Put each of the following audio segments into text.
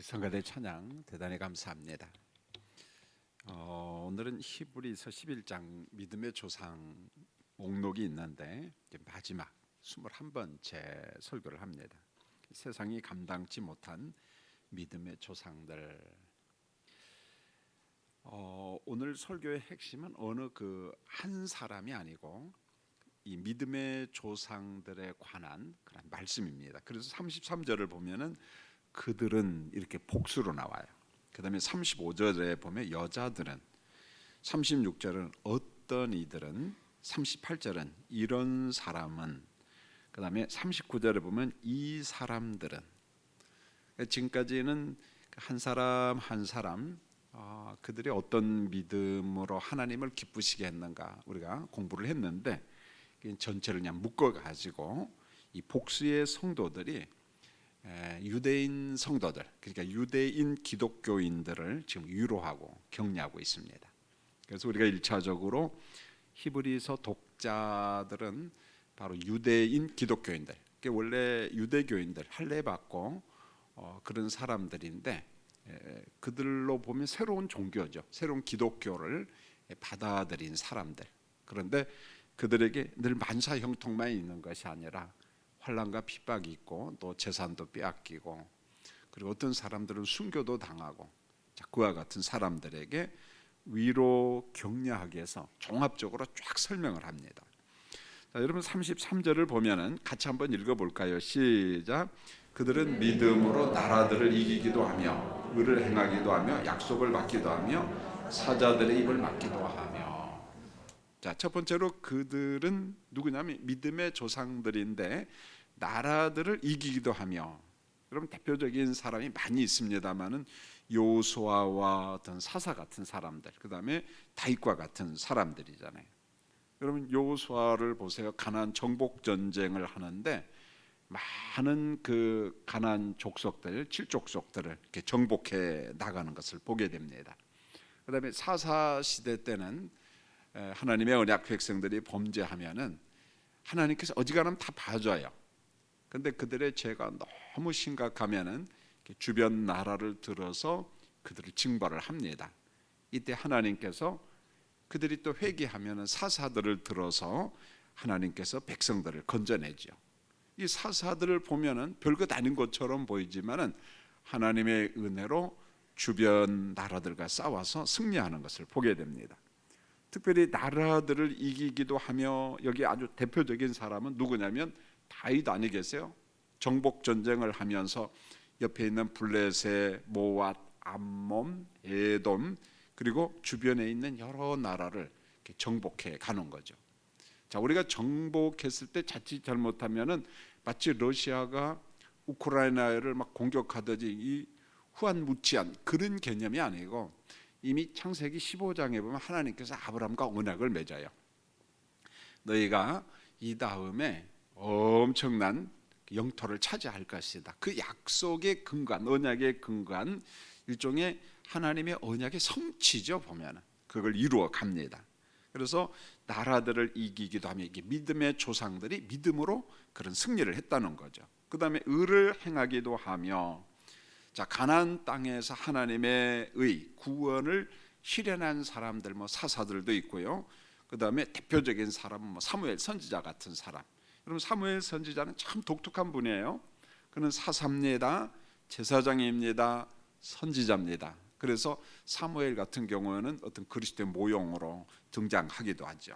성가대 찬양 대단히 감사합니다. 오늘은 히브리서 11장 믿음의 조상 목록이 있는데 마지막 21번째 설교를 합니다. 세상이 감당치 못한 믿음의 조상들. 오늘 설교의 핵심은 어느 한 사람이 아니고 이 믿음의 조상들에 관한 그런 말씀입니다. 그래서 33절을 보면은 그들은 이렇게 복수로 나와요. 그 다음에 35절에 보면 여자들은, 36절은 어떤 이들은, 38절은 이런 사람은, 그 다음에 39절에 보면 이 사람들은. 지금까지는 한 사람 한 사람 그들이 어떤 믿음으로 하나님을 기쁘시게 했는가 우리가 공부를 했는데, 전체를 그냥 묶어가지고 이 복수의 성도들이 유대인 성도들, 그러니까 유대인 기독교인들을 지금 위로하고 격려하고 있습니다. 그래서 우리가 1차적으로 히브리서 독자들은 바로 유대인 기독교인들, 원래 유대교인들 할례 받고 그런 사람들인데, 그들로 보면 새로운 종교죠. 새로운 기독교를 받아들인 사람들. 그런데 그들에게 늘 만사 형통만 있는 것이 아니라 환난과 핍박이 있고 또 재산도 빼앗기고, 그리고 어떤 사람들은 순교도 당하고, 그와 같은 사람들에게 위로 격려하기 위해서 종합적으로 쫙 설명을 합니다. 자, 여러분 33절을 보면은 같이 한번 읽어볼까요? 시작. 그들은 믿음으로 나라들을 이기기도 하며 의를 행하기도 하며 약속을 받기도 하며 사자들의 입을 막기도 하며. 자, 첫 번째로 그들은 누구냐면 믿음의 조상들인데 나라들을 이기기도 하며. 여러분 대표적인 사람이 많이 있습니다만은 요수아와 어떤 사사 같은 사람들, 그 다음에 다윗과 같은 사람들이잖아요. 여러분 요수아를 보세요. 가나안 정복 전쟁을 하는데 많은 그 가나안 족속들, 7족속들을 이렇게 정복해 나가는 것을 보게 됩니다. 그 다음에 사사 시대 때는 하나님의 언약 백성들이 범죄하면은 하나님께서 어지간하면 다 봐줘요. 근데 그들의 죄가 너무 심각하면은 주변 나라를 들어서 그들을 징벌을 합니다. 이때 하나님께서 그들이 또 회개하면은 사사들을 들어서 하나님께서 백성들을 건져내죠. 이 사사들을 보면은 별것 아닌 것처럼 보이지만은 하나님의 은혜로 주변 나라들과 싸워서 승리하는 것을 보게 됩니다. 특별히 나라들을 이기기도 하며, 여기 아주 대표적인 사람은 누구냐면 다윗 아니겠어요? 정복 전쟁을 하면서 옆에 있는 블레셋, 모압, 암몬, 에돔, 그리고 주변에 있는 여러 나라를 정복해 가는 거죠. 자, 우리가 정복했을 때 자칫 잘못하면은 마치 러시아가 우크라이나를 막 공격하듯이 이 후한무치한 그런 개념이 아니고, 이미 창세기 15장에 보면 하나님께서 아브라함과 언약을 맺어요. 너희가 이 다음에 엄청난 영토를 차지할 것이다. 그 약속의 근간, 언약의 근간, 일종의 하나님의 언약의 성취죠. 보면 그걸 이루어 갑니다. 그래서 나라들을 이기기도 하며, 이게 믿음의 조상들이 믿음으로 그런 승리를 했다는 거죠. 그 다음에 의를 행하기도 하며, 자, 가나안 땅에서 하나님의 의 구원을 실현한 사람들, 사사들도 있고요. 그 다음에 대표적인 사람은 사무엘 선지자 같은 사람. 여러분 사무엘 선지자는 참 독특한 분이에요. 그는 사사입니다, 제사장입니다, 선지자입니다. 그래서 사무엘 같은 경우에는 어떤 그리스도의 모형으로 등장하기도 하죠.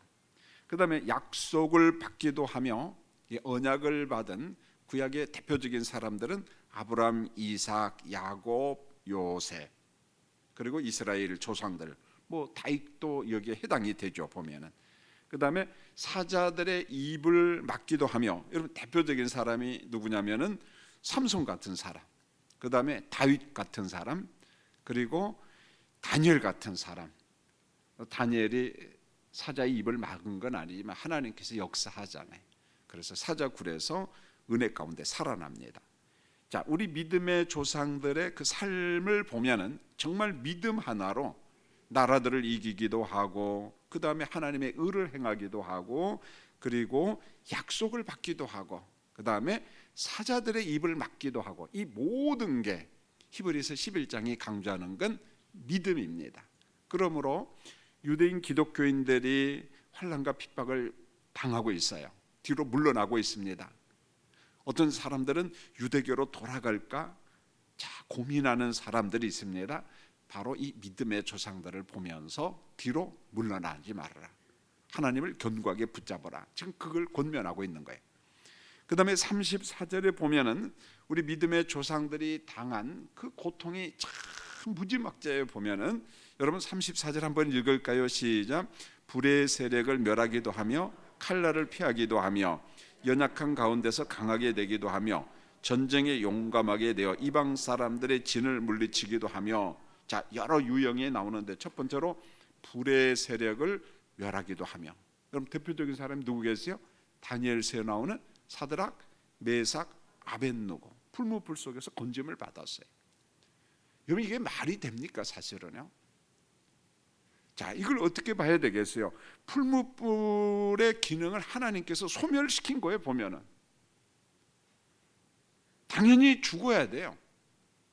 그 다음에 약속을 받기도 하며, 언약을 받은 구약의 대표적인 사람들은 아브라함, 이삭, 야곱, 요셉, 그리고 이스라엘 조상들, 다윗도 여기에 해당이 되죠. 보면은 그 다음에 사자들의 입을 막기도 하며, 여러분 대표적인 사람이 누구냐면은 삼손 같은 사람, 그 다음에 다윗 같은 사람, 그리고 다니엘 같은 사람. 다니엘이 사자의 입을 막은 건 아니지만 하나님께서 역사하잖아요. 그래서 사자굴에서 은혜 가운데 살아납니다. 자, 우리 믿음의 조상들의 그 삶을 보면은 정말 믿음 하나로 나라들을 이기기도 하고, 그 다음에 하나님의 의를 행하기도 하고, 그리고 약속을 받기도 하고, 그 다음에 사자들의 입을 막기도 하고, 이 모든 게 히브리서 11장이 강조하는 건 믿음입니다. 그러므로 유대인 기독교인들이 환난과 핍박을 당하고 있어요. 뒤로 물러나고 있습니다. 어떤 사람들은 유대교로 돌아갈까 고민하는 사람들이 있습니다. 바로 이 믿음의 조상들을 보면서 뒤로 물러나지 말아라. 하나님을 견고하게 붙잡아라. 지금 그걸 권면하고 있는 거예요. 그 다음에 34절에 보면은 우리 믿음의 조상들이 당한 그 고통이 참 무지막지해요. 보면은 여러분 34절 한번 읽을까요? 시작. 불의 세력을 멸하기도 하며 칼날을 피하기도 하며 연약한 가운데서 강하게 되기도 하며 전쟁에 용감하게 되어 이방 사람들의 진을 물리치기도 하며. 자, 여러 유형이 나오는데 첫 번째로 불의 세력을 멸하기도 하며. 그럼 대표적인 사람이 누구 계세요? 다니엘서에 나오는 사드락, 메삭, 아벳느고. 풀무불 속에서 건짐을 받았어요. 여러분 이게 말이 됩니까? 사실은요. 자, 이걸 어떻게 봐야 되겠어요? 풀무불의 기능을 하나님께서 소멸시킨 거예요. 보면은 당연히 죽어야 돼요.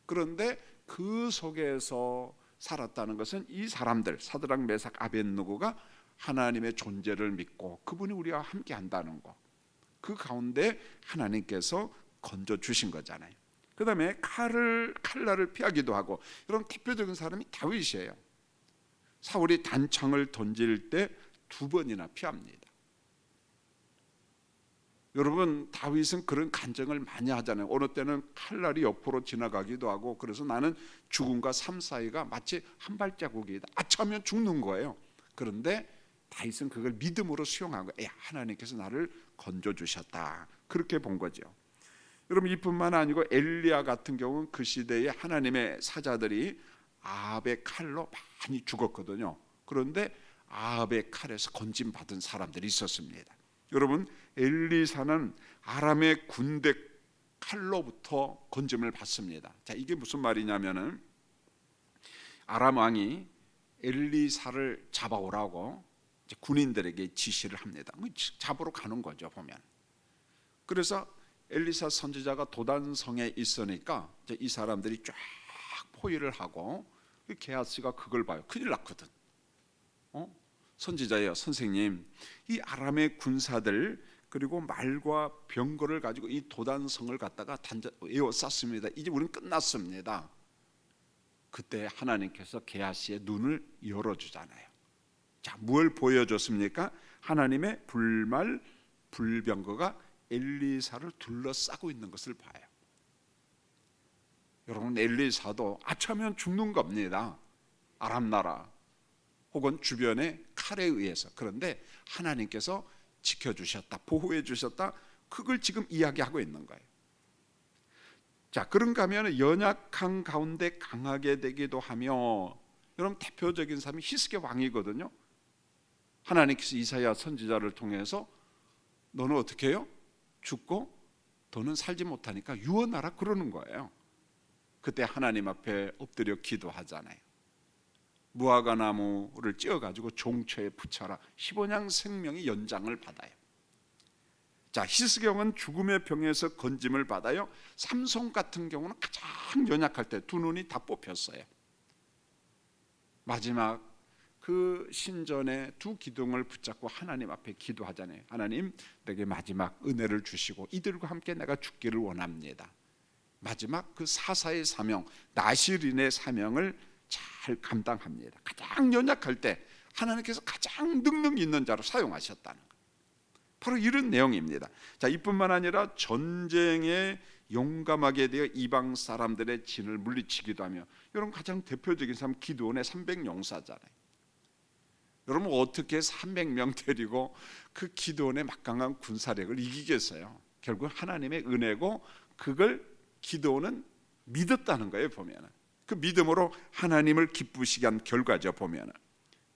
그런데 그 속에서 살았다는 것은 이 사람들 사드락, 메삭, 아벳느고가 하나님의 존재를 믿고 그분이 우리와 함께 한다는 거, 그 가운데 하나님께서 건져 주신 거잖아요. 그 다음에 칼날을 피하기도 하고. 그럼 대표적인 사람이 다윗이에요. 사울이 단창을 던질 때 2번이나 피합니다. 여러분 다윗은 그런 간증을 많이 하잖아요. 어느 때는 칼날이 옆으로 지나가기도 하고, 그래서 나는 죽음과 삶 사이가 마치 한 발자국이다. 아차하면 죽는 거예요. 그런데 다윗은 그걸 믿음으로 수용하고 하나님께서 나를 건져주셨다, 그렇게 본 거죠. 여러분 이뿐만 아니고 엘리야 같은 경우는 그 시대에 하나님의 사자들이 아합의 칼로 많이 죽었거든요. 그런데 아합의 칼에서 건짐받은 사람들이 있었습니다. 여러분 엘리사는 아람의 군대 칼로부터 건짐을 받습니다. 자, 이게 무슨 말이냐면은 아람 왕이 엘리사를 잡아오라고 이제 군인들에게 지시를 합니다. 잡으러 가는 거죠, 보면. 그래서 엘리사 선지자가 도단성에 있으니까 이제 이 사람들이 쫙 포위를 하고, 게하시가 그걸 봐요. 큰일 났거든. 선지자예요. 선생님, 이 아람의 군사들 그리고 말과 병거를 가지고 이 도단성을 갖다가 에워쌌습니다. 이제 우리는 끝났습니다. 그때 하나님께서 게하시의 눈을 열어주잖아요. 자, 뭘 보여줬습니까? 하나님의 불말 불병거가 엘리사를 둘러싸고 있는 것을 봐요. 여러분 엘리사도 아차하면 죽는 겁니다. 아람 나라 혹은 주변의 칼에 의해서. 그런데 하나님께서 지켜주셨다, 보호해 주셨다, 그걸 지금 이야기하고 있는 거예요. 자, 그런가 하면 연약한 가운데 강하게 되기도 하며. 여러분 대표적인 사람이 히스기야 왕이거든요. 하나님께서 이사야 선지자를 통해서 너는 어떻게 해요? 죽고 너는 살지 못하니까 유언하라 그러는 거예요. 그때 하나님 앞에 엎드려 기도하잖아요. 무화과 나무를 찧어가지고 종처에 붙여라. 15년 생명의 연장을 받아요. 자, 히스기야는 죽음의 병에서 건짐을 받아요. 삼손 같은 경우는 가장 연약할 때 2눈이 다 뽑혔어요. 마지막 그 신전에 2 기둥을 붙잡고 하나님 앞에 기도하잖아요. 하나님, 내게 마지막 은혜를 주시고 이들과 함께 내가 죽기를 원합니다. 마지막 그 사사의 사명, 나실인의 사명을 잘 감당합니다. 가장 연약할 때 하나님께서 가장 능력 있는 자로 사용하셨다는 것, 바로 이런 내용입니다. 자, 이뿐만 아니라 전쟁에 용감하게 되어 이방 사람들의 진을 물리치기도 하며. 여러분 가장 대표적인 사람 기드온의 300용사잖아요. 여러분 어떻게 300명 데리고 그 기드온의 막강한 군사력을 이기겠어요? 결국 하나님의 은혜고, 그걸 기드온은 믿었다는 거예요. 보면은 그 믿음으로 하나님을 기쁘시게 한 결과죠. 보면은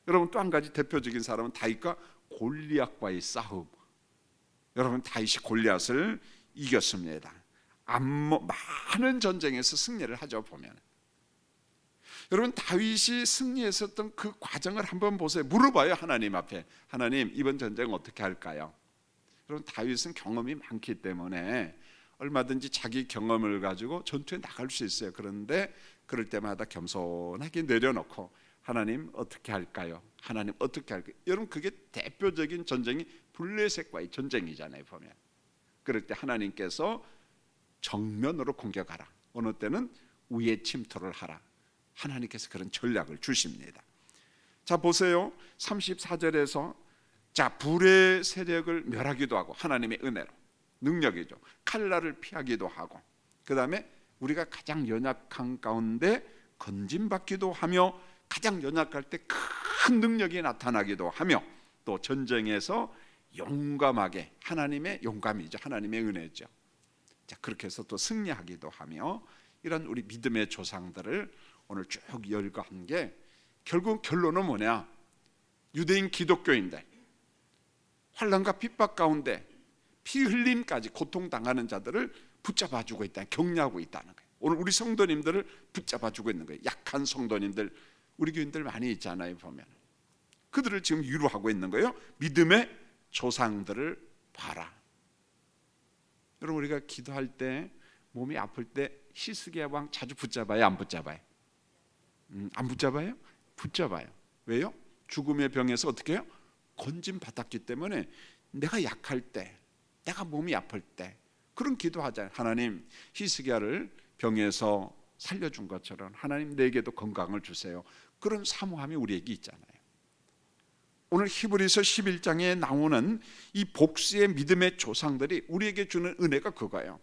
여러분 또 한 가지 대표적인 사람은 다윗과 골리앗과의 싸움. 여러분 다윗이 골리앗을 이겼습니다. 많은 전쟁에서 승리를 하죠. 보면 여러분 다윗이 승리했었던 그 과정을 한번 보세요. 물어봐요. 하나님 앞에, 하나님 이번 전쟁 어떻게 할까요? 여러분 다윗은 경험이 많기 때문에 얼마든지 자기 경험을 가지고 전투에 나갈 수 있어요. 그런데 그럴 때마다 겸손하게 내려놓고 하나님 어떻게 할까요? 하나님 어떻게 할까요? 여러분 그게 대표적인 전쟁이 블레셋과의 전쟁이잖아요. 보면 그럴 때 하나님께서 정면으로 공격하라, 어느 때는 위에 침투를 하라, 하나님께서 그런 전략을 주십니다. 자 보세요. 34절에서 자 불의 세력을 멸하기도 하고, 하나님의 은혜로 능력이죠. 칼날을 피하기도 하고, 그 다음에 우리가 가장 연약한 가운데 건진받기도 하며, 가장 연약할 때 큰 능력이 나타나기도 하며, 또 전쟁에서 용감하게, 하나님의 용감이죠, 하나님의 은혜죠. 자 그렇게 해서 또 승리하기도 하며, 이런 우리 믿음의 조상들을 오늘 쭉 열거한 게 결국 결론은 뭐냐? 유대인 기독교인들 환난과 핍박 가운데 피 흘림까지 고통당하는 자들을 붙잡아주고 있다, 격려하고 있다는 거예요. 오늘 우리 성도님들을 붙잡아주고 있는 거예요. 약한 성도님들, 우리 교인들 많이 있잖아요. 보면 그들을 지금 위로하고 있는 거예요. 믿음의 조상들을 봐라. 여러분 우리가 기도할 때 몸이 아플 때 히스기야 왕 자주 붙잡아요, 안 붙잡아요? 안 붙잡아요? 붙잡아요. 왜요? 죽음의 병에서 어떻게 해요? 건진 받았기 때문에 내가 약할 때, 내가 몸이 아플 때 그런 기도하잖아요. 하나님 히스기야를 병에서 살려준 것처럼 하나님 내게도 건강을 주세요. 그런 사모함이 우리에게 있잖아요. 오늘 히브리서 11장에 나오는 이 복수의 믿음의 조상들이 우리에게 주는 은혜가 그거예요.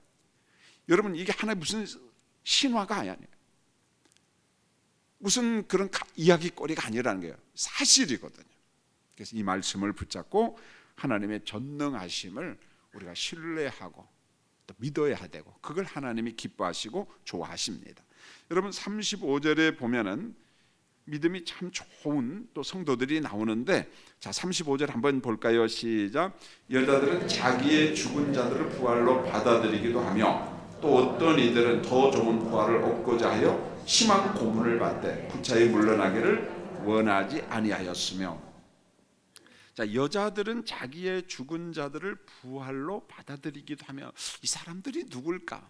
여러분 이게 하나의 무슨 신화가 아니에요. 무슨 그런 이야기거리가 아니라는 거예요. 사실이거든요. 그래서 이 말씀을 붙잡고 하나님의 전능하심을 우리가 신뢰하고 또 믿어야 되고, 그걸 하나님이 기뻐하시고 좋아하십니다. 여러분 35절에 보면은 믿음이 참 좋은 또 성도들이 나오는데, 자 35절 한번 볼까요? 시작. 여자들은 자기의 죽은 자들을 부활로 받아들이기도 하며, 또 어떤 이들은 더 좋은 부활을 얻고자 하여 심한 고문을 받되 구차히 물러나기를 원하지 아니하였으며. 자 여자들은 자기의 죽은 자들을 부활로 받아들이기도 하며, 이 사람들이 누굴까?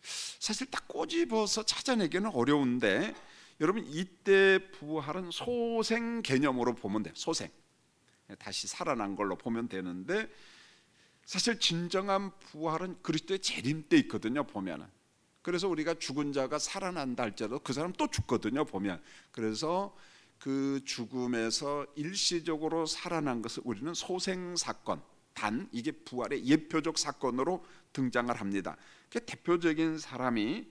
사실 딱 꼬집어서 찾아내기는 어려운데, 여러분 이때 부활은 소생 개념으로 보면 돼요. 소생, 다시 살아난 걸로 보면 되는데, 사실 진정한 부활은 그리스도의 재림 때 있거든요. 보면은 그래서 우리가 죽은 자가 살아난다 할지라도 그 사람 또 죽거든요. 보면 그래서 그 죽음에서 일시적으로 살아난 것을 우리는 소생 사건, 단 이게 부활의 예표적 사건으로 등장을 합니다. 그 대표적인 사람이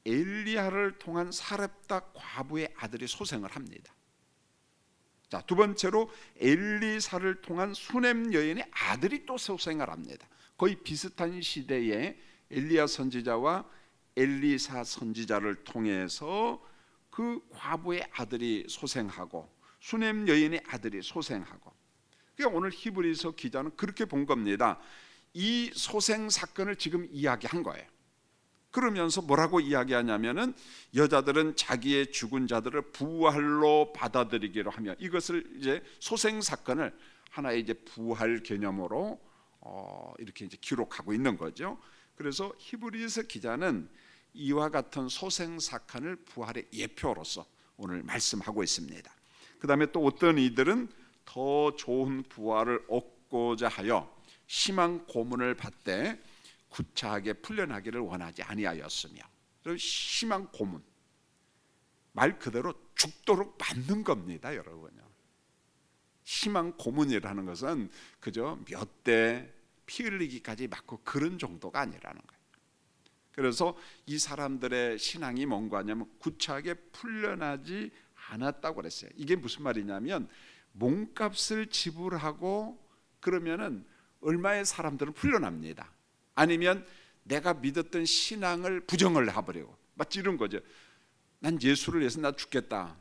엘리야를 통한 사렙다 과부의 아들이 소생을 합니다. 자, 두 번째로 엘리사를 통한 수넴 여인의 아들이 또 소생을 합니다. 거의 비슷한 시대에 엘리야 선지자와 엘리사 선지자를 통해서 그 과부의 아들이 소생하고 수넴 여인의 아들이 소생하고, 그러니까 오늘 히브리서 기자는 그렇게 본 겁니다. 이 소생 사건을 지금 이야기한 거예요. 그러면서 뭐라고 이야기하냐면은 여자들은 자기의 죽은 자들을 부활로 받아들이기로 하며, 이것을 이제 소생 사건을 하나의 이제 부활 개념으로 이렇게 이제 기록하고 있는 거죠. 그래서 히브리서 기자는 이와 같은 소생 사건을 부활의 예표로서 오늘 말씀하고 있습니다. 그 다음에 또 어떤 이들은 더 좋은 부활을 얻고자 하여 심한 고문을 받되 구차하게 풀려나기를 원하지 아니하였으며. 심한 고문, 말 그대로 죽도록 맞는 겁니다. 여러분요, 심한 고문이라는 것은 그저 몇 대 피 흘리기까지 맞고 그런 정도가 아니라는 거예요. 그래서 이 사람들의 신앙이 뭔가 하냐면 구차하게 풀려나지 않았다고 그랬어요. 이게 무슨 말이냐면 몸값을 지불하고 그러면은 얼마의 사람들은 풀려납니다. 아니면 내가 믿었던 신앙을 부정을 해버리고 마치 이런 거죠. 난 예수를 위해서 나 죽겠다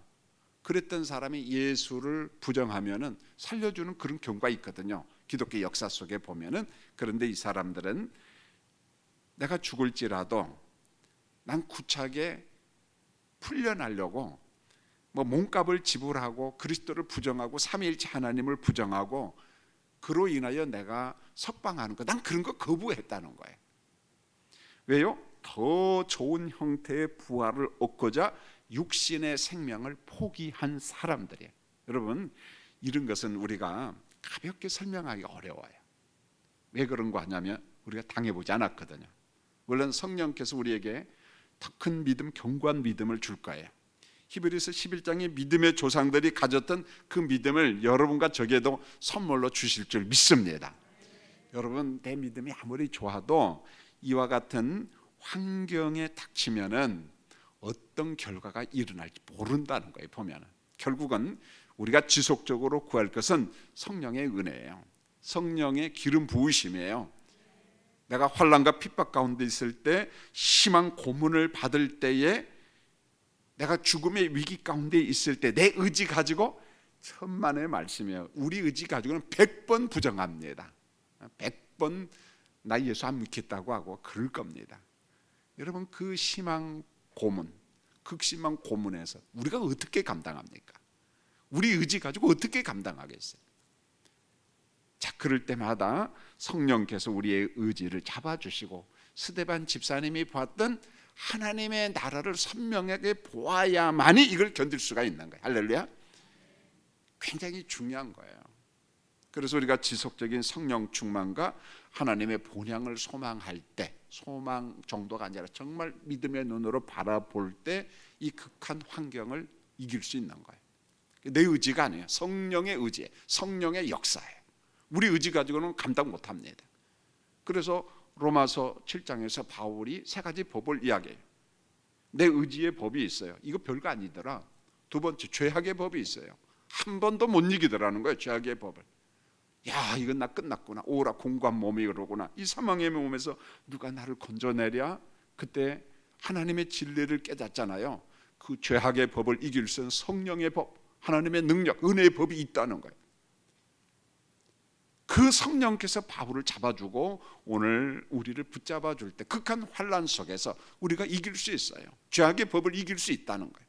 그랬던 사람이 예수를 부정하면은 살려주는 그런 경우가 있거든요. 기독교 역사 속에 보면은. 그런데 이 사람들은 내가 죽을지라도 난 구차하게 풀려나려고 뭐 몸값을 지불하고 그리스도를 부정하고 삼위일체 하나님을 부정하고 그로 인하여 내가 석방하는 거, 난 그런 거 거부했다는 거예요. 왜요? 더 좋은 형태의 부활을 얻고자 육신의 생명을 포기한 사람들이에요. 여러분, 이런 것은 우리가 가볍게 설명하기 어려워요. 왜 그런 거 하냐면 우리가 당해보지 않았거든요. 물론 성령께서 우리에게 더 큰 믿음, 견고한 믿음을 줄 거예요. 히브리서 11장의 믿음의 조상들이 가졌던 그 믿음을 여러분과 저에게도 선물로 주실 줄 믿습니다. 여러분, 내 믿음이 아무리 좋아도 이와 같은 환경에 닥치면은 어떤 결과가 일어날지 모른다는 거예요. 보면은 결국은 우리가 지속적으로 구할 것은 성령의 은혜예요. 성령의 기름 부으심이에요. 내가 환난과 핍박 가운데 있을 때, 심한 고문을 받을 때에, 내가 죽음의 위기 가운데 있을 때 내 의지 가지고, 천만의 말씀이에요. 우리 의지 가지고는 100번 부정합니다. 100번 나 예수 안 믿겠다고 하고 그럴 겁니다. 여러분, 그 심한 고문, 극심한 고문에서 우리가 어떻게 감당합니까? 우리 의지 가지고 어떻게 감당하겠어요? 자, 그럴 때마다 성령께서 우리의 의지를 잡아주시고, 스데반 집사님이 보았던 하나님의 나라를 선명하게 보아야만이 이걸 견딜 수가 있는 거예요. 할렐루야. 굉장히 중요한 거예요. 그래서 우리가 지속적인 성령 충만과 하나님의 본향을 소망할 때, 소망 정도가 아니라 정말 믿음의 눈으로 바라볼 때 이 극한 환경을 이길 수 있는 거예요. 내 의지가 아니에요. 성령의 의지예요. 성령의 역사예요. 우리 의지 가지고는 감당 못합니다. 그래서 로마서 7장에서 바울이 세 가지 법을 이야기해요. 내 의지의 법이 있어요. 이거 별거 아니더라. 두 번째, 죄악의 법이 있어요. 한 번도 못 이기더라는 거예요. 죄악의 법을. 야, 이건 나 끝났구나. 오라 공고한 몸이 그러구나. 이 사망의 몸에서 누가 나를 건져내랴? 그때 하나님의 진리를 깨닫잖아요. 그 죄악의 법을 이길 수 있는 성령의 법, 하나님의 능력, 은혜의 법이 있다는 거예요. 그 성령께서 바울을 잡아주고 오늘 우리를 붙잡아 줄 때 극한 환난 속에서 우리가 이길 수 있어요. 죄악의 법을 이길 수 있다는 거예요.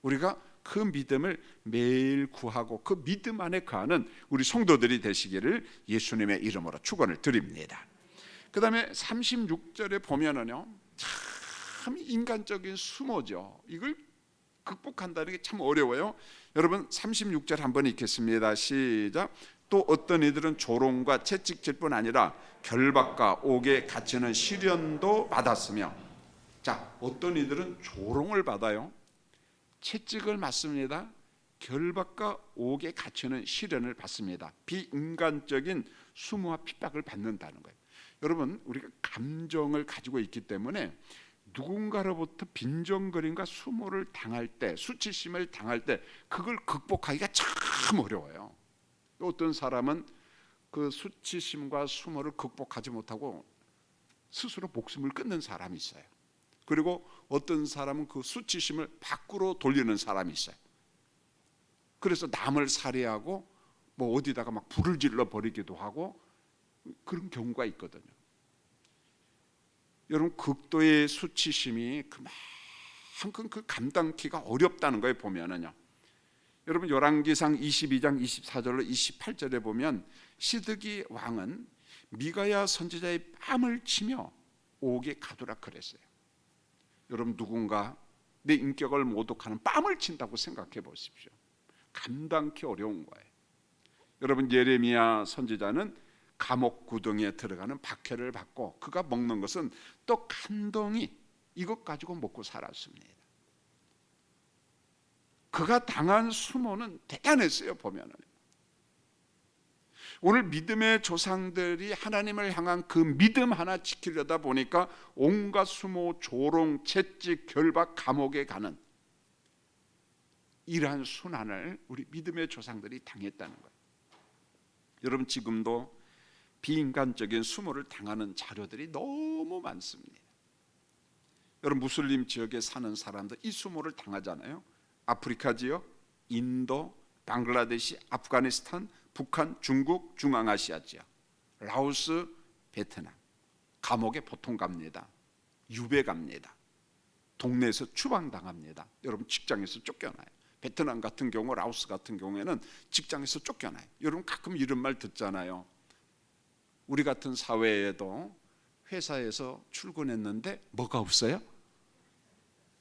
우리가 그 믿음을 매일 구하고 그 믿음 안에 거하는 우리 성도들이 되시기를 예수님의 이름으로 축원을 드립니다. 그 다음에 36절에 보면은요, 참 인간적인 수모죠. 이걸 극복한다는 게 참 어려워요. 여러분, 36절 한번 읽겠습니다. 시작. 또 어떤 이들은 조롱과 채찍질 뿐 아니라 결박과 옥에 갇히는 시련도 받았으며, 자, 어떤 이들은 조롱을 받아요. 채찍을 맞습니다. 결박과 옥에 갇히는 시련을 받습니다. 비인간적인 수모와 핍박을 받는다는 거예요. 여러분, 우리가 감정을 가지고 있기 때문에 누군가로부터 빈정거림과 수모를 당할 때, 수치심을 당할 때 그걸 극복하기가 참 어려워요. 어떤 사람은 그 수치심과 수모를 극복하지 못하고 스스로 목숨을 끊는 사람이 있어요. 그리고 어떤 사람은 그 수치심을 밖으로 돌리는 사람이 있어요. 그래서 남을 살해하고 뭐 어디다가 막 불을 질러 버리기도 하고 그런 경우가 있거든요. 여러분, 극도의 수치심이 그만큼 그 감당키가 어렵다는 거에 보면은요. 여러분, 열왕기상 22장 24절로 28절에 보면 시드기 왕은 미가야 선지자의 뺨을 치며 옥에 가두라 그랬어요. 여러분, 누군가 내 인격을 모독하는 뺨을 친다고 생각해 보십시오. 감당키 어려운 거예요. 여러분, 예레미야 선지자는 감옥 구덩이에 들어가는 박해를 받고 그가 먹는 것은 떡 한 덩이, 이것 가지고 먹고 살았습니다. 그가 당한 수모는 대단했어요. 보면은 오늘 믿음의 조상들이 하나님을 향한 그 믿음 하나 지키려다 보니까 온갖 수모, 조롱, 채찍, 결박, 감옥에 가는 이러한 순환을 우리 믿음의 조상들이 당했다는 거예요. 여러분, 지금도 비인간적인 수모를 당하는 자료들이 너무 많습니다. 여러분, 무슬림 지역에 사는 사람들 이 수모를 당하잖아요. 아프리카 지역, 인도, 방글라데시, 아프가니스탄, 북한, 중국, 중앙아시아 지역, 라오스, 베트남, 감옥에 보통 갑니다. 유배 갑니다. 동네에서 추방당합니다. 여러분, 직장에서 쫓겨나요. 베트남 같은 경우, 라오스 같은 경우에는 직장에서 쫓겨나요. 여러분, 가끔 이런 말 듣잖아요. 우리 같은 사회에도 회사에서 출근했는데 뭐가 없어요?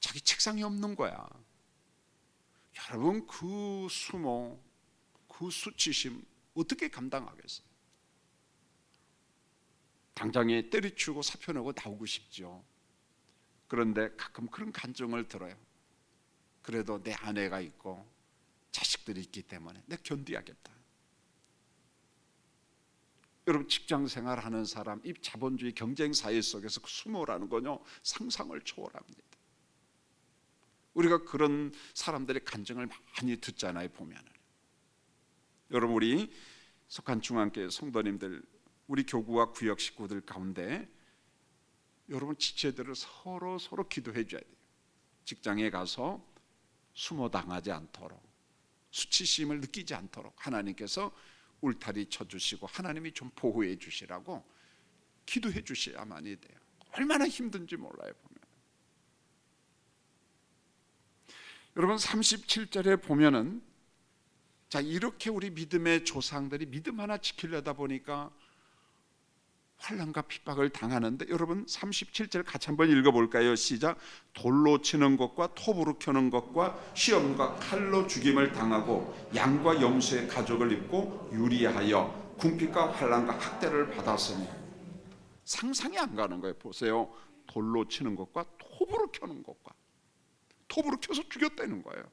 자기 책상이 없는 거야. 여러분, 그 수모, 그 수치심 어떻게 감당하겠어요? 당장에 때려치우고 사표 내고 나오고 싶죠. 그런데 가끔 그런 감정을 들어요. 그래도 내 아내가 있고 자식들이 있기 때문에 내가 견디야겠다. 여러분, 직장 생활하는 사람, 이 자본주의 경쟁 사회 속에서 그 수모라는 건요, 상상을 초월합니다. 우리가 그런 사람들의 간증을 많이 듣잖아요, 보면은. 여러분, 우리 속한 중앙교회 성도님들, 우리 교구와 구역 식구들 가운데 여러분, 지체들을 서로 기도해 줘야 돼요. 직장에 가서 수모 당하지 않도록, 수치심을 느끼지 않도록 하나님께서 울타리 쳐주시고 하나님이 좀 보호해 주시라고 기도해 주셔야만이 돼요. 얼마나 힘든지 몰라요, 보면. 여러분, 37절에 보면은, 자, 이렇게 우리 믿음의 조상들이 믿음 하나 지키려다 보니까 환난과 핍박을 당하는데, 여러분 37절 같이 한번 읽어볼까요? 시작. 돌로 치는 것과 톱으로 켜는 것과 시험과 칼로 죽임을 당하고 양과 염소의 가죽을 입고 유리하여 궁핍과 환난과 학대를 받았으니. 상상이 안 가는 거예요. 보세요. 돌로 치는 것과 톱으로 켜는 것과, 톱으로 켜서 죽였다는 거예요.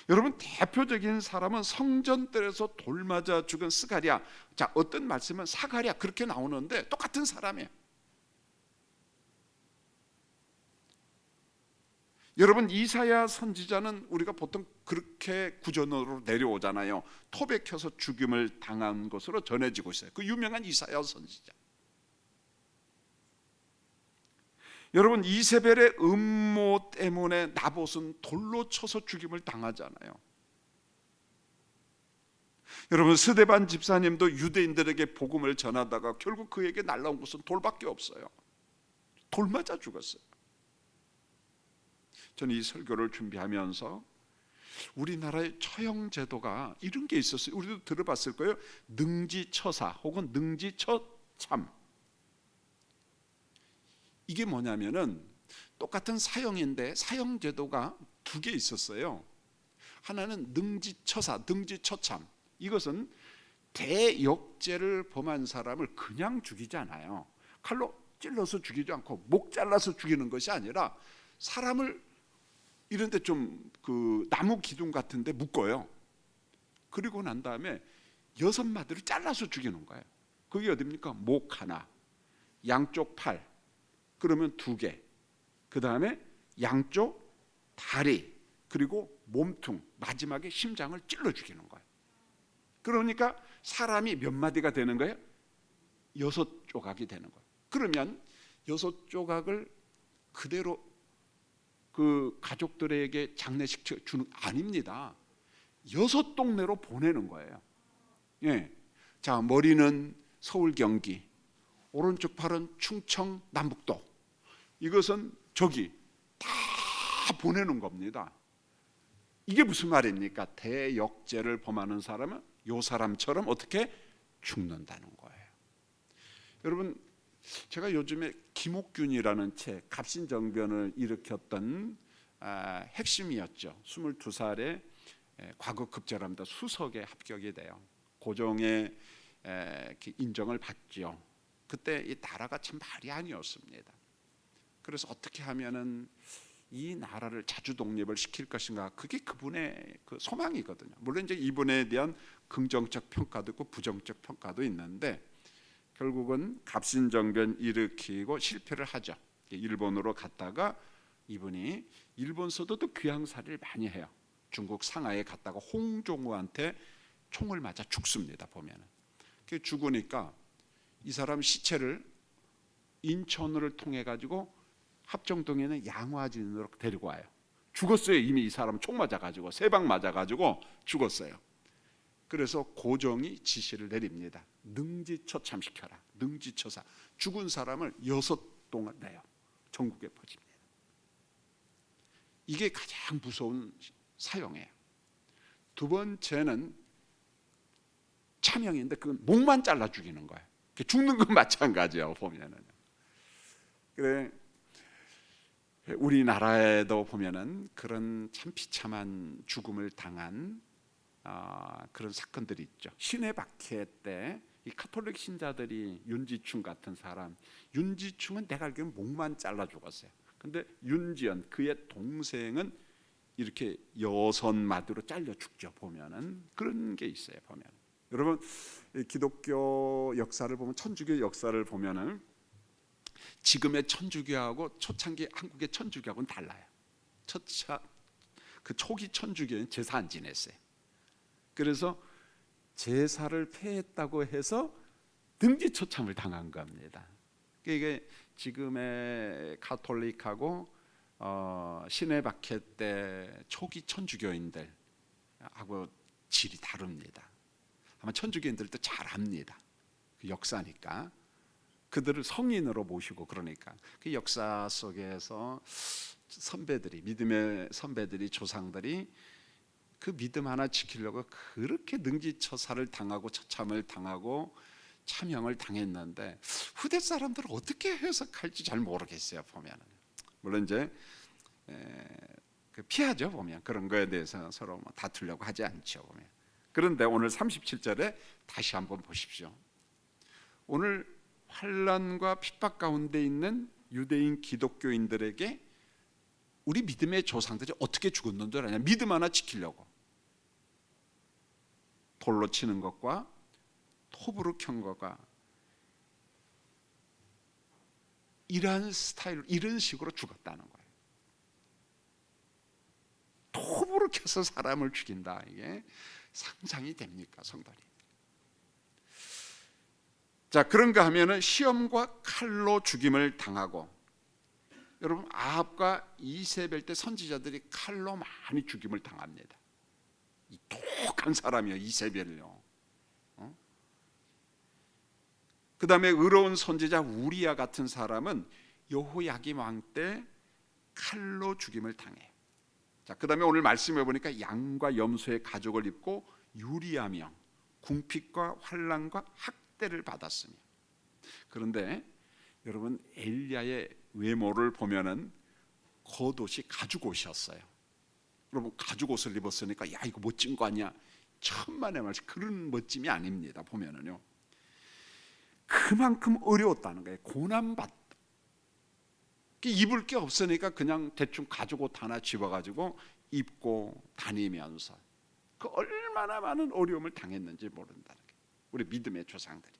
여러분, 대표적인 사람은 성전들에서 돌 맞아 죽은 스가랴. 자, 어떤 말씀은 사가랴 그렇게 나오는데 똑같은 사람이에요. 여러분, 이사야 선지자는 우리가 보통 그렇게 구전으로 내려오잖아요. 톱에 켜서 죽임을 당한 것으로 전해지고 있어요. 그 유명한 이사야 선지자. 여러분, 이세벨의 음모 때문에 나봇은 돌로 쳐서 죽임을 당하잖아요. 여러분, 스데반 집사님도 유대인들에게 복음을 전하다가 결국 그에게 날라온 것은 돌밖에 없어요. 돌 맞아 죽었어요. 저는 이 설교를 준비하면서 우리나라의 처형 제도가 이런 게 있었어요. 우리도 들어봤을 거예요. 능지처사 혹은 능지처참. 이게 뭐냐면은 똑같은 사형인데 사형 제도가 두 개 있었어요. 하나는 능지처사, 능지처참. 이것은 대역죄를 범한 사람을 그냥 죽이지 않아요. 칼로 찔러서 죽이지 않고 목 잘라서 죽이는 것이 아니라 사람을 이런데 좀 그 나무 기둥 같은데 묶어요. 그리고 난 다음에 6마디를 잘라서 죽이는 거예요. 그게 어딥니까? 목 하나, 양쪽 팔, 그러면 2개, 그 다음에 양쪽 다리, 그리고 몸통, 마지막에 심장을 찔러 죽이는 거예요. 그러니까 사람이 몇 마디가 되는 거예요? 6조각이 되는 거예요. 그러면 6조각을 그대로 그 가족들에게 장례식 주는, 아닙니다. 6동네로 보내는 거예요. 예. 자, 머리는 서울 경기, 오른쪽 팔은 충청 남북도, 이것은 저기 다 보내는 겁니다. 이게 무슨 말입니까? 대역죄를 범하는 사람은 요 사람처럼 어떻게 죽는다는 거예요. 여러분, 제가 요즘에 김옥균이라는 책, 갑신정변을 일으켰던 핵심이었죠. 22살에 과거급제랍니다. 수석에 합격이 돼요. 고종의 인정을 받죠. 그때 이 나라가 참 말이 아니었습니다. 그래서 어떻게 하면은 이 나라를 자주 독립을 시킬 것인가, 그게 그분의 그 소망이거든요. 물론 이제 이분에 대한 긍정적 평가도 있고 부정적 평가도 있는데, 결국은 갑신정변 일으키고 실패를 하죠. 일본으로 갔다가 이분이 일본 서도도 귀향살이를 많이 해요. 중국 상하이에 갔다가 홍종우한테 총을 맞아 죽습니다. 보면은 죽으니까 이 사람 시체를 인천을 통해 가지고 합정동에 있는 양화진으로 데리고 와요. 죽었어요. 이미 이 사람 총 맞아가지고 3방 맞아가지고 죽었어요. 그래서 고종이 지시를 내립니다. 능지처참시켜라. 능지처사. 죽은 사람을 6동을 내요. 전국에 퍼집니다. 이게 가장 무서운 사형이에요. 두 번째는 참형인데 그건 목만 잘라 죽이는 거예요. 죽는 건 마찬가지예요. 보면은. 그래, 우리나라에도 보면은 그런 참 비참한 죽음을 당한 그런 사건들이 있죠. 신의 박해 때 이 카톨릭 신자들이 윤지충 같은 사람, 윤지충은 내가 알기로는 목만 잘라 죽었어요. 근데 윤지연 그의 동생은 이렇게 여선마디로 잘려 죽죠. 보면은 그런 게 있어요. 보면 여러분 기독교 역사를 보면, 천주교 역사를 보면은 지금의 천주교하고 초창기 한국의 천주교하고는 달라요. 그 초기 천주교는 제사 안 지냈어요. 그래서 제사를 폐했다고 해서 등지처참을 당한 겁니다. 이게 지금의 가톨릭하고 신의 박해 때 초기 천주교인들하고 질이 다릅니다. 아마 천주교인들도 잘 압니다. 그 역사니까. 그들을 성인으로 모시고, 그러니까 그 역사 속에서 선배들이, 믿음의 선배들이, 조상들이 그 믿음 하나 지키려고 그렇게 능지처사를 당하고 처참을 당하고 참형을 당했는데 후대 사람들은 어떻게 해석할지 잘 모르겠어요. 보면은 물론 이제 피하죠. 보면 그런 거에 대해서 서로 뭐 다투려고 하지 않죠. 보면. 그런데 오늘 37절에 다시 한번 보십시오. 오늘 환난과 핍박 가운데 있는 유대인 기독교인들에게 우리 믿음의 조상들이 어떻게 죽었는 줄 아냐? 믿음 하나 지키려고 돌로 치는 것과 톱으로 켠 것과 이러한 스타일로, 이런 식으로 죽었다는 거예요. 톱으로 켜서 사람을 죽인다. 이게 상상이 됩니까, 성도님? 자, 그런가 하면은 시험과 칼로 죽임을 당하고, 여러분 아합과 이세벨 때 선지자들이 칼로 많이 죽임을 당합니다. 이 독한 사람이요, 이세벨요. 그 다음에 의로운 선지자 우리야 같은 사람은 여호야김 왕 때 칼로 죽임을 당해요. 자, 그 다음에 오늘 말씀해 보니까 양과 염소의 가죽을 입고 유리하며 궁핍과 환난과 학대를 받았으며. 그런데 여러분 엘리야의 외모를 보면은 겉옷이 가죽옷이었어요. 여러분 가죽옷을 입었으니까 야 이거 멋진 거 아니야? 천만의 말씀, 그런 멋짐이 아닙니다. 보면은요 그만큼 어려웠다는 거예요. 고난받다. 입을 게 없으니까 그냥 대충 가죽옷 하나 집어가지고 입고 다니면서 그 얼마나 많은 어려움을 당했는지 모른다는 거예요. 우리 믿음의 조상들이.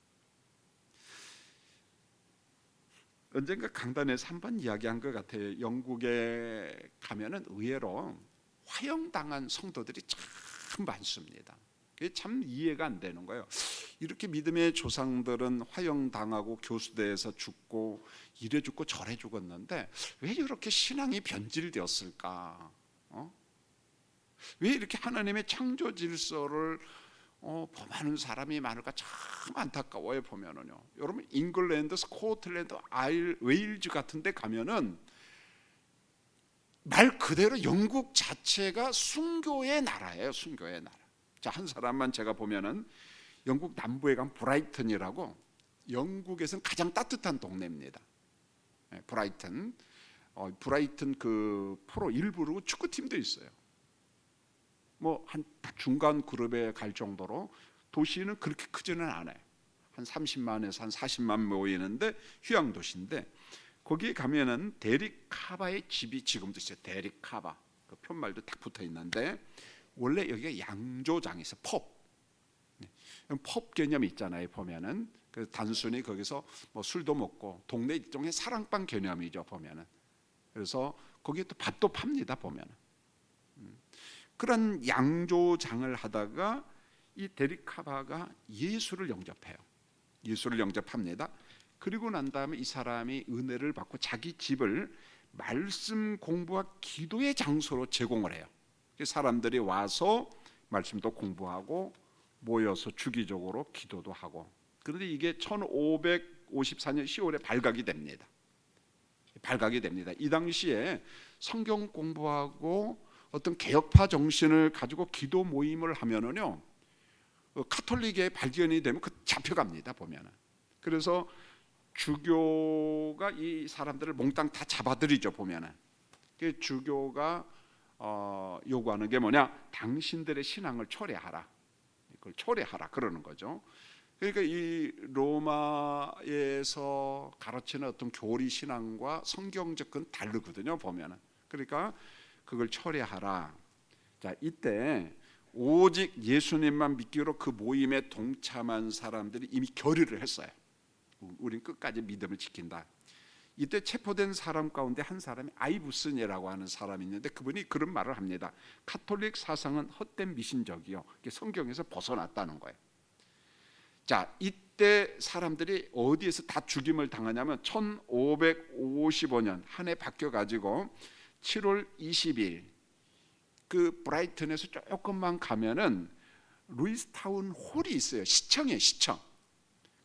언젠가 강단에서 한번 이야기한 것 같아요. 영국에 가면은 의외로 화형당한 성도들이 참 많습니다. 그게 참 이해가 안 되는 거예요. 이렇게 믿음의 조상들은 화형당하고 교수대에서 죽고 이래 죽고 저래 죽었는데 왜 이렇게 신앙이 변질되었을까? 왜 이렇게 하나님의 창조 질서를 범하는 사람이 많을까? 참 안타까워요. 보면은요, 여러분 잉글랜드, 스코틀랜드, 웨일즈 같은 데 가면은 말 그대로 영국 자체가 순교의 나라예요. 순교의 나라. 자, 한 사람만 제가 보면은 영국 남부에 간 브라이튼이라고, 영국에서는 가장 따뜻한 동네입니다. 브라이튼. 브라이튼 그 프로 1부로 축구팀도 있어요. 뭐 한 중간 그룹에 갈 정도로 도시는 그렇게 크지는 않아요. 한 30만에서 한 40만 모이는데 휴양 도시인데, 거기에 가면은 데릭 카바의 집이 지금도 있어요. 데릭 카바. 그 편말도 딱 붙어 있는데 원래 여기가 양조장에서 펍 개념이 있잖아요. 보면은 그 단순히 거기서 뭐 술도 먹고 동네 일종의 사랑방 개념이죠. 보면은 그래서 거기에 또 밥도 팝니다. 보면은 그런 양조장을 하다가 이 데릭 카바가 예수를 영접해요. 예수를 영접합니다. 그리고 난 다음에 이 사람이 은혜를 받고 자기 집을 말씀 공부와 기도의 장소로 제공을 해요. 사람들이 와서 말씀도 공부하고 모여서 주기적으로 기도도 하고. 그런데 이게 1554년 10월에 발각이 됩니다. 발각이 됩니다. 이 당시에 성경 공부하고 어떤 개혁파 정신을 가지고 기도 모임을 하면은요, 카톨릭의 발견이 되면 그 잡혀갑니다. 보면은 그래서 주교가 이 사람들을 몽땅 다 잡아들이죠. 보면은 그 주교가 요구하는 게 뭐냐? 당신들의 신앙을 초래하라. 그걸 초래하라 그러는 거죠. 그러니까 이 로마에서 가르치는 어떤 교리 신앙과 성경 접근 다르거든요. 보면은 그러니까 그걸 초래하라. 자, 이때 오직 예수님만 믿기로 그 모임에 동참한 사람들이 이미 결의를 했어요. 우린 끝까지 믿음을 지킨다. 이때 체포된 사람 가운데 한 사람이 아이부스니라고 하는 사람이 있는데 그분이 그런 말을 합니다. 카톨릭 사상은 헛된 미신적이요, 성경에서 벗어났다는 거예요. 자, 이때 사람들이 어디에서 다 죽임을 당하냐면 1555년 한 해 바뀌어가지고 7월 20일 그 브라이튼에서 조금만 가면은 루이스타운 홀이 있어요. 시청이에요, 시청.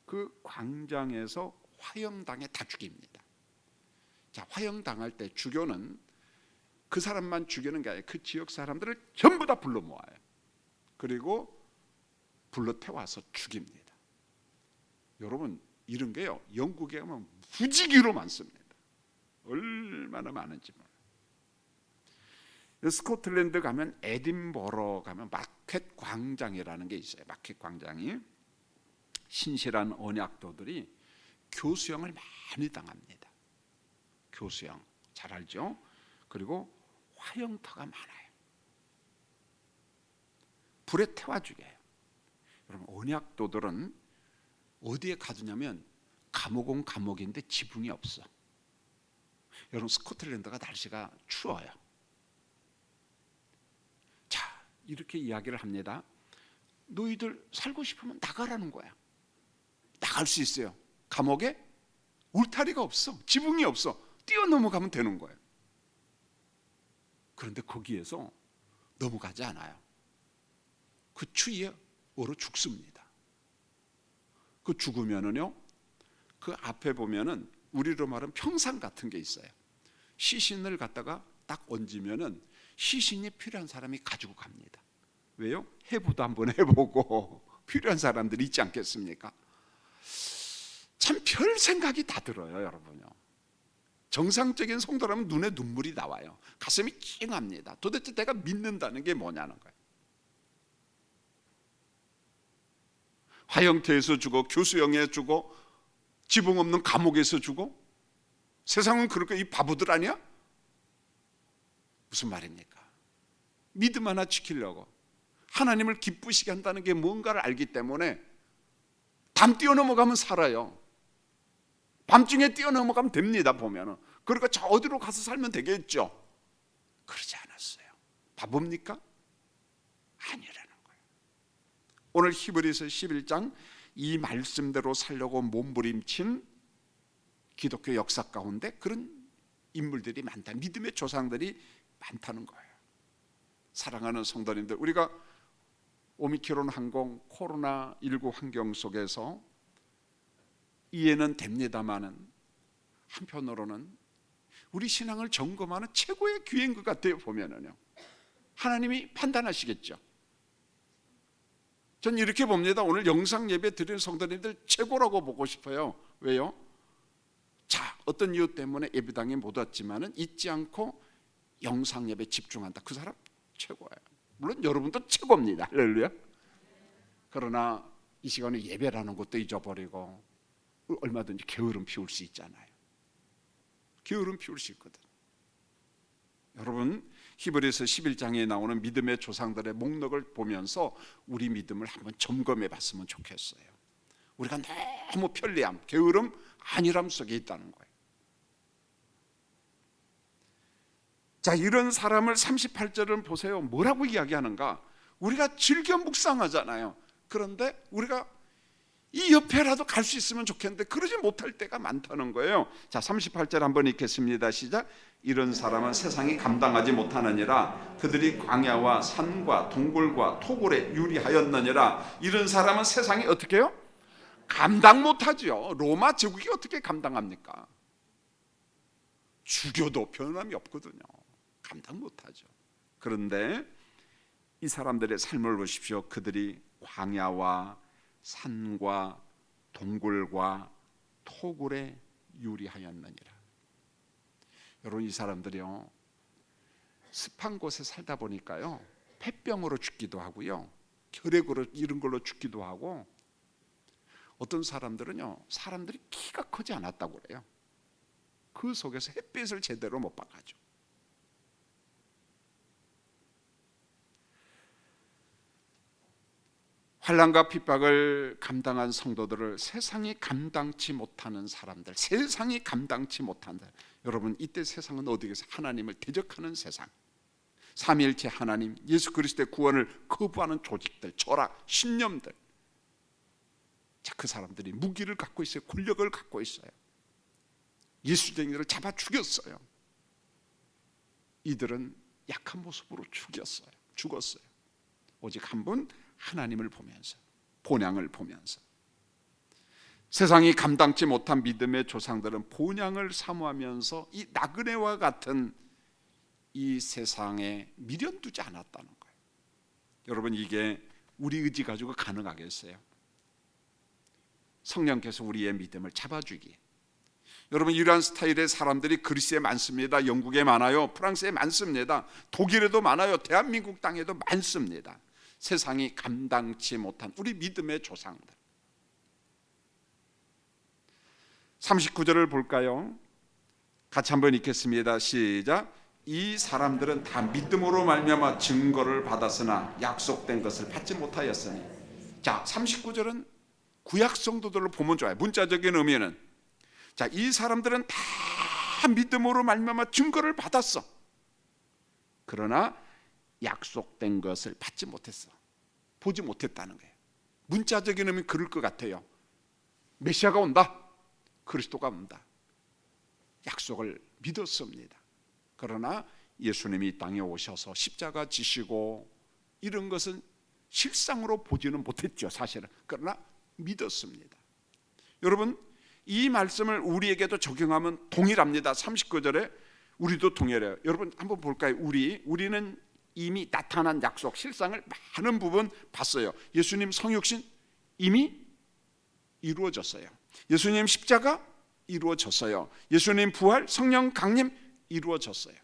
그 광장에서 화형당해 다 죽입니다. 자, 화형당할 때 주교는 그 사람만 죽이는 게 아니라 그 지역 사람들을 전부 다 불러 모아요. 그리고 불러 태워서 죽입니다. 여러분, 이런 게요, 영국에 가면 무지기로 많습니다. 얼마나 많은지 몰라요. 스코틀랜드 가면, 에딘버러 가면 마켓 광장이라는 게 있어요. 마켓 광장이 신실한 언약도들이 교수형을 많이 당합니다. 교수형 잘 알죠? 그리고 화형터가 많아요. 불에 태워 죽여요. 여러분, 언약도들은 어디에 가두냐면 감옥은 감옥인데 지붕이 없어. 여러분, 스코틀랜드가 날씨가 추워요. 자, 이렇게 이야기를 합니다. 너희들 살고 싶으면 나가라는 거야. 나갈 수 있어요. 감옥에 울타리가 없어. 지붕이 없어. 뛰어넘어가면 되는 거예요. 그런데 거기에서 넘어가지 않아요. 그 추위에 얼어 죽습니다. 그 죽으면은요, 그 앞에 보면은 우리로 말하면 평상 같은 게 있어요. 시신을 갖다가 딱 얹으면은 시신이 필요한 사람이 가지고 갑니다. 왜요? 해부도 한번 해보고 필요한 사람들이 있지 않겠습니까? 참 별 생각이 다 들어요, 여러분요. 정상적인 성도라면 눈에 눈물이 나와요. 가슴이 찡합니다. 도대체 내가 믿는다는 게 뭐냐는 거예요. 화형터에서 죽어, 교수형에 죽어, 지붕 없는 감옥에서 죽어. 세상은 그렇게 이 바보들 아니야? 무슨 말입니까? 믿음 하나 지키려고 하나님을 기쁘시게 한다는 게 뭔가를 알기 때문에 담 뛰어넘어가면 살아요. 밤중에 뛰어넘어가면 됩니다. 보면은. 그러니까 저 어디로 가서 살면 되겠죠. 그러지 않았어요. 바보입니까? 아니라는 거예요. 오늘 히브리서 11장 이 말씀대로 살려고 몸부림친 기독교 역사 가운데 그런 인물들이 많다. 믿음의 조상들이 많다는 거예요. 사랑하는 성도님들, 우리가 오미크론 항공 코로나19 환경 속에서 이해는 됩니다마는 한편으로는 우리 신앙을 점검하는 최고의 기회인 것 같아요. 보면은요, 하나님이 판단하시겠죠. 전 이렇게 봅니다. 오늘 영상 예배 드리는 성도님들 최고라고 보고 싶어요. 왜요? 자, 어떤 이유 때문에 예배당에 못 왔지만은 잊지 않고 영상 예배 집중한다. 그 사람 최고예요. 물론 여러분도 최고입니다. 할렐루야. 그러나 이 시간에 예배라는 것도 잊어버리고 얼마든지 게으름 피울 수 있잖아요. 게으름 피울 수 있거든. 여러분, 히브리서 11장에 나오는 믿음의 조상들의 목록을 보면서 우리 믿음을 한번 점검해 봤으면 좋겠어요. 우리가 너무 편리함, 게으름, 안일함 속에 있다는 거예요. 자, 이런 사람을 38절을 보세요. 뭐라고 이야기하는가? 우리가 즐겨 묵상하잖아요. 그런데 우리가 이 옆에라도 갈 수 있으면 좋겠는데 그러지 못할 때가 많다는 거예요. 자, 38절 한번 읽겠습니다. 시작. 이런 사람은 세상이 감당하지 못하느니라. 그들이 광야와 산과 동굴과 토굴에 유리하였느니라. 이런 사람은 세상이 어떻게 해요? 감당 못하죠. 로마 제국이 어떻게 감당합니까? 죽여도 변함이 없거든요. 감당 못하죠. 그런데 이 사람들의 삶을 보십시오. 그들이 광야와 산과 동굴과 토굴에 유리하였느니라. 여러분, 이 사람들이요, 습한 곳에 살다 보니까요, 폐병으로 죽기도 하고요, 결핵으로 이런 걸로 죽기도 하고, 어떤 사람들은요, 사람들이 키가 크지 않았다고 그래요. 그 속에서 햇빛을 제대로 못 받아죠. 환난과 핍박을 감당한 성도들을 세상이 감당치 못하는 사람들, 세상이 감당치 못한다. 여러분, 이때 세상은 어디에서 하나님을 대적하는 세상, 삼위일체 하나님, 예수 그리스도의 구원을 거부하는 조직들, 철학, 신념들, 자, 그 사람들이 무기를 갖고 있어요. 권력을 갖고 있어요. 예수쟁이들을 잡아 죽였어요. 이들은 약한 모습으로 죽었어요. 오직 한 분, 하나님을 보면서, 본향을 보면서. 세상이 감당치 못한 믿음의 조상들은 본향을 사모하면서 이 나그네와 같은 이 세상에 미련두지 않았다는 거예요. 여러분, 이게 우리 의지 가지고 가능하겠어요? 성령께서 우리의 믿음을 잡아주기에. 여러분, 이러한 스타일의 사람들이 그리스에 많습니다. 영국에 많아요. 프랑스에 많습니다. 독일에도 많아요. 대한민국 땅에도 많습니다. 세상이 감당치 못한 우리 믿음의 조상들. 39절을 볼까요? 같이 한번 읽겠습니다. 시작. 이 사람들은 다 믿음으로 말미암아 증거를 받았으나 약속된 것을 받지 못하였으니. 자, 39절은 구약 성도들로 보면 좋아요. 문자적인 의미는, 자, 이 사람들은 다 믿음으로 말미암아 증거를 받았어. 그러나 약속된 것을 받지 못했어. 보지 못했다는 거예요. 문자적인 의미는 그럴 것 같아요. 메시아가 온다, 그리스도가 온다, 약속을 믿었습니다. 그러나 예수님이 이 땅에 오셔서 십자가 지시고 이런 것은 실상으로 보지는 못했죠, 사실은. 그러나 믿었습니다. 여러분, 이 말씀을 우리에게도 적용하면 동일합니다. 39절에 우리도 동일해요. 여러분, 한번 볼까요? 우리는 이미 나타난 약속, 실상을 많은 부분 봤어요. 예수님 성육신 이미 이루어졌어요. 예수님 십자가 이루어졌어요. 예수님 부활, 성령 강림 이루어졌어요.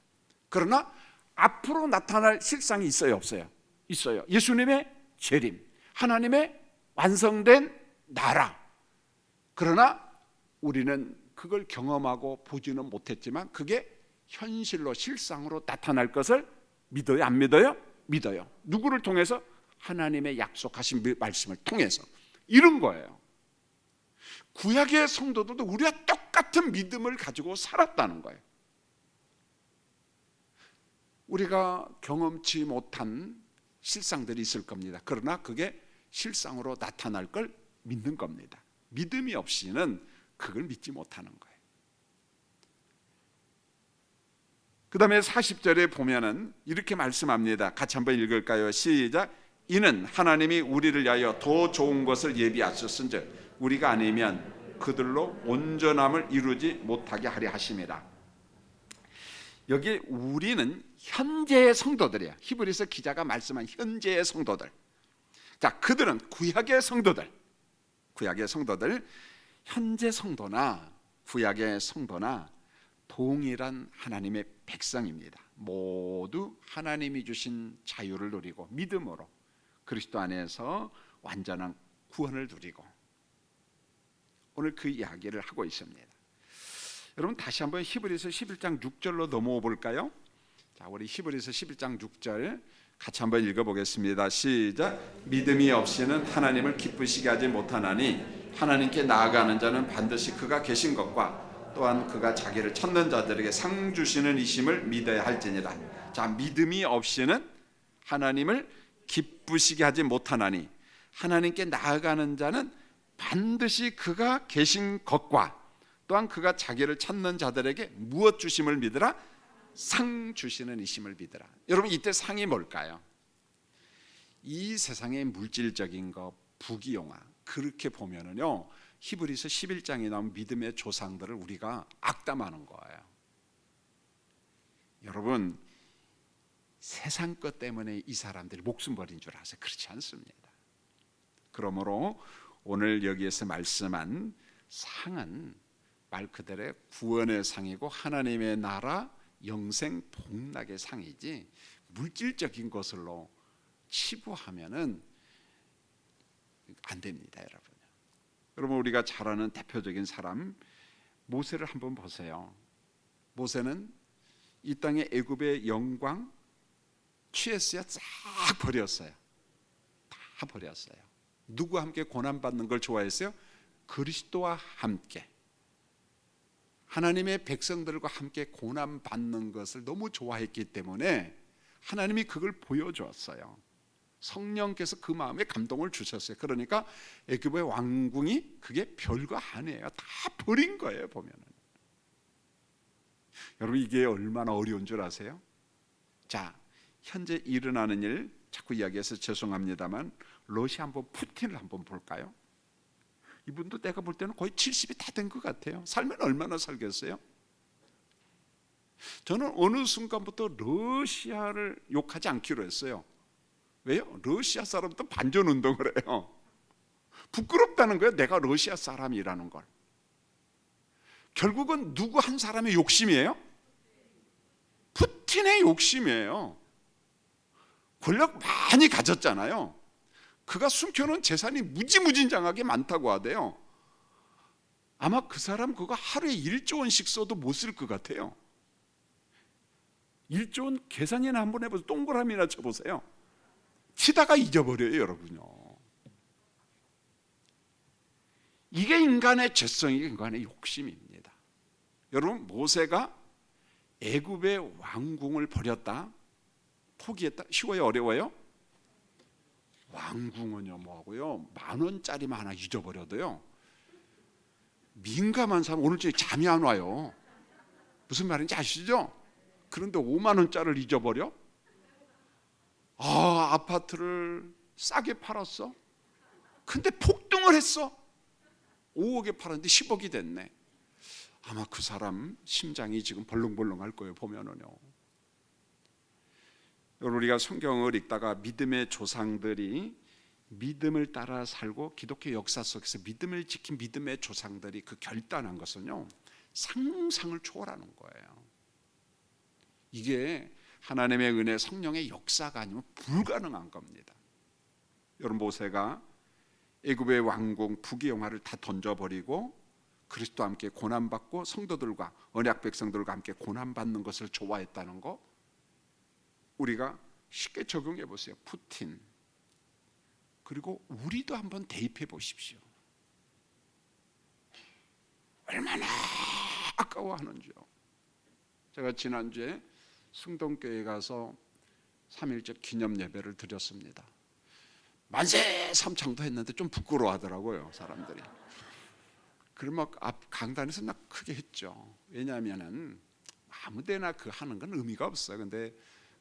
그러나 앞으로 나타날 실상이 있어요, 없어요? 있어요. 예수님의 재림, 하나님의 완성된 나라. 그러나 우리는 그걸 경험하고 보지는 못했지만 그게 현실로, 실상으로 나타날 것을 믿어요, 안 믿어요? 믿어요. 누구를 통해서? 하나님의 약속하신 말씀을 통해서. 이런 거예요. 구약의 성도들도 우리와 똑같은 믿음을 가지고 살았다는 거예요. 우리가 경험치 못한 실상들이 있을 겁니다. 그러나 그게 실상으로 나타날 걸 믿는 겁니다. 믿음이 없이는 그걸 믿지 못하는 거예요. 그 다음에 40절에 보면은 이렇게 말씀합니다. 같이 한번 읽을까요? 시작. 이는 하나님이 우리를 위하여 더 좋은 것을 예비하셨은즉 우리가 아니면 그들로 온전함을 이루지 못하게 하려 하심이라. 여기 우리는 현재의 성도들이에요. 히브리서 기자가 말씀한 현재의 성도들. 자, 그들은 구약의 성도들, 현재 성도나 구약의 성도나 동일한 하나님의 백성입니다. 모두 하나님이 주신 자유를 누리고 믿음으로 그리스도 안에서 완전한 구원을 누리고 오늘 그 이야기를 하고 있습니다. 여러분, 다시 한번 히브리서 11장 6절로 넘어와 볼까요? 자, 우리 히브리서 11장 6절 같이 한번 읽어보겠습니다. 시작. 믿음이 없이는 하나님을 기쁘시게 하지 못하나니 하나님께 나아가는 자는 반드시 그가 계신 것과 또한 그가 자기를 찾는 자들에게 상 주시는 이심을 믿어야 할지니라. 자, 믿음이 없이는 하나님을 기쁘시게 하지 못하나니 하나님께 나아가는 자는 반드시 그가 계신 것과 또한 그가 자기를 찾는 자들에게 무엇 주심을 믿으라? 상 주시는 이심을 믿으라. 여러분, 이때 상이 뭘까요? 이 세상의 물질적인 것, 부귀영화, 그렇게 보면은요, 히브리서 11장에 나온 믿음의 조상들을 우리가 악담하는 거예요. 여러분, 세상 것 때문에 이 사람들이 목숨 버린 줄 아세요? 그렇지 않습니다. 그러므로 오늘 여기에서 말씀한 상은 말 그대로 구원의 상이고 하나님의 나라 영생 복락의 상이지 물질적인 것으로 치부하면은 안 됩니다, 여러분. 여러분, 우리가 잘 아는 대표적인 사람 모세를 한번 보세요. 모세는 이 땅의 애굽의 영광 취했어야 싹 버렸어요. 다 버렸어요. 누구와 함께 고난받는 걸 좋아했어요? 그리스도와 함께, 하나님의 백성들과 함께 고난받는 것을 너무 좋아했기 때문에 하나님이 그걸 보여주었어요. 성령께서 그 마음에 감동을 주셨어요. 그러니까 애굽의 왕궁이 그게 별거 아니에요. 다 버린 거예요, 보면은. 여러분, 이게 얼마나 어려운 줄 아세요? 자, 현재 일어나는 일 자꾸 이야기해서 죄송합니다만 러시아 한번 푸틴을 한번 볼까요? 이분도 내가 볼 때는 거의 70이 다 된 것 같아요. 살면 얼마나 살겠어요? 저는 어느 순간부터 러시아를 욕하지 않기로 했어요. 왜요? 러시아 사람도 반전 운동을 해요. 부끄럽다는 거예요, 내가 러시아 사람이라는 걸. 결국은 누구 한 사람의 욕심이에요? 푸틴의 욕심이에요. 권력 많이 가졌잖아요. 그가 숨겨놓은 재산이 무지무진장하게 많다고 하대요. 아마 그 사람 그거 하루에 1조 원씩 써도 못 쓸 것 같아요. 1조 원 계산이나 한번 해보세요. 동그라미나 쳐보세요. 치다가 잊어버려요, 여러분요. 이게 인간의 죄성이고 인간의 욕심입니다. 여러분, 모세가 애굽의 왕궁을 버렸다, 포기했다, 쉬워요, 어려워요? 왕궁은요 뭐하고요, 10,000원짜리만 하나 잊어버려도요, 민감한 사람 오늘 중에 잠이 안 와요. 무슨 말인지 아시죠? 그런데 50,000원짜리를 잊어버려? 아파트를 싸게 팔았어. 근데 폭등을 했어. 5억에 팔았는데 10억이 됐네. 아마 그 사람 심장이 지금 벌렁벌렁할 거예요, 보면은요. 여러분, 우리가 성경을 읽다가 믿음의 조상들이 믿음을 따라 살고 기독교 역사 속에서 믿음을 지킨 믿음의 조상들이 그 결단한 것은요, 상상을 초월하는 거예요. 이게 하나님의 은혜, 성령의 역사가 아니면 불가능한 겁니다. 여러분, 모세가 애굽의 왕궁 부귀영화를 다 던져버리고 그리스도와 함께 고난받고 성도들과 언약 백성들과 함께 고난받는 것을 좋아했다는 거, 우리가 쉽게 적용해 보세요. 푸틴, 그리고 우리도 한번 대입해 보십시오. 얼마나 아까워하는지요. 제가 지난주에 승동교회 가서 3.1절 기념 예배를 드렸습니다. 만세 삼창도 했는데 좀 부끄러워하더라고요, 사람들이. 그러면 앞 강단에서 나 크게 했죠. 왜냐하면은 아무데나 그 하는 건 의미가 없어요. 근데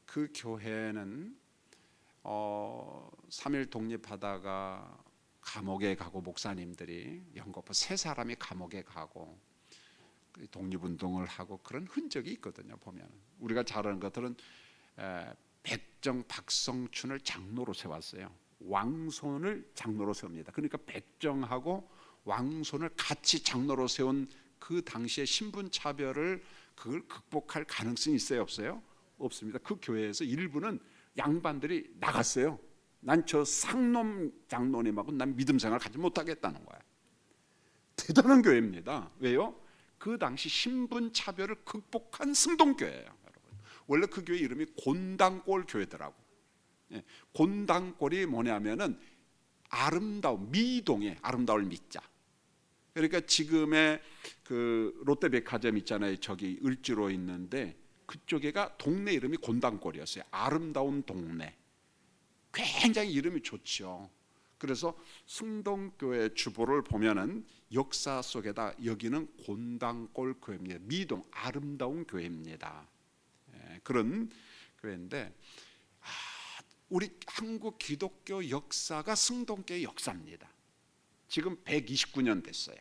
그 교회는 3.1 독립하다가 감옥에 가고, 목사님들이 영거포 3사람이 감옥에 가고 독립운동을 하고 그런 흔적이 있거든요. 보면 우리가 잘 아는 것들은 백정 박성춘을 장로로 세웠어요. 왕손을 장로로 세웁니다. 그러니까 백정하고 왕손을 같이 장로로 세운 그 당시의 신분 차별을 그걸 극복할 가능성이 있어요, 없어요? 없습니다. 그 교회에서 일부는 양반들이 나갔어요. 난 저 상놈 장로님하고 난 믿음 생활 가지 못하겠다는 거야. 대단한 교회입니다. 왜요? 그 당시 신분 차별을 극복한 승동교회예요, 여러분. 원래 그 교회 이름이 곤당골 교회더라고. 곤당골이 뭐냐면은 아름다움, 미동의 아름다울 미자. 그러니까 지금의 그 롯데백화점 있잖아요, 저기 을지로 있는데 그쪽에가 동네 이름이 곤당골이었어요. 아름다운 동네. 굉장히 이름이 좋죠. 그래서 승동교회 주보를 보면은 역사 속에다 여기는 곤당골 교회입니다. 미동, 아름다운 교회입니다. 그런 교회인데, 우리 한국 기독교 역사가 승동교회 역사입니다. 지금 129년 됐어요.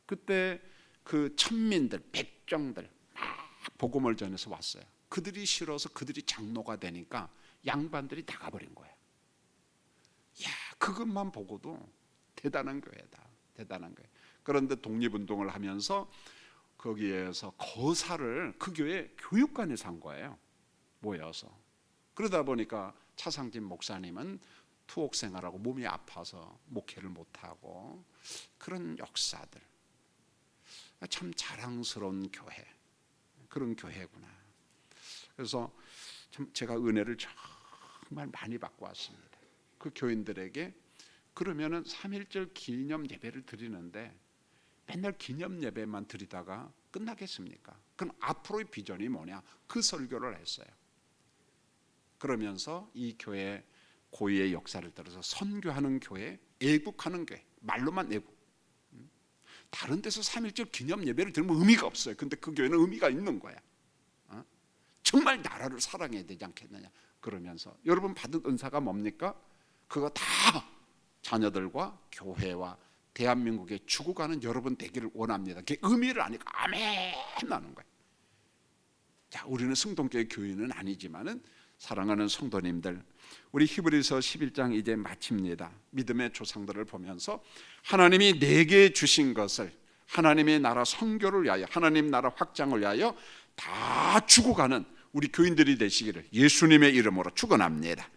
그때 그 천민들, 백정들 막 복음을 전해서 왔어요. 그들이 싫어서 그들이 장로가 되니까 양반들이 나가버린 거예요. 야, 그것만 보고도 대단한 교회다, 대단한 교회. 그런데 독립운동을 하면서 거기에서 거사를 그 교회 교육관에서 한 거예요, 모여서. 그러다 보니까 차상진 목사님은 투옥 생활하고 몸이 아파서 목회를 못하고, 그런 역사들, 참 자랑스러운 교회, 그런 교회구나. 그래서 참 제가 은혜를 정말 많이 받고 왔습니다. 그 교인들에게 그러면은 3.1절 기념 예배를 드리는데 맨날 기념 예배만 드리다가 끝나겠습니까? 그럼 앞으로의 비전이 뭐냐? 그 설교를 했어요. 그러면서 이 교회 고유의 역사를 따라서 선교하는 교회, 애국하는 교회, 말로만 애국. 다른 데서 3.1절 기념 예배를 드리면 의미가 없어요. 근데 그 교회는 의미가 있는 거야. 정말 나라를 사랑해야 되지 않겠느냐. 그러면서 여러분 받은 은사가 뭡니까? 그거 다 자녀들과 교회와 대한민국에 죽어가는 여러분 되기를 원합니다. 그게 의미를 아니까 아멘 하는 거예요. 자, 우리는 승동교회 교인은 아니지만은 사랑하는 성도님들, 우리 히브리서 11장 이제 마칩니다. 믿음의 조상들을 보면서 하나님이 내게 주신 것을, 하나님의 나라 선교를 위하여, 하나님 나라 확장을 위하여 다 죽어가는 우리 교인들이 되시기를 예수님의 이름으로 축원합니다.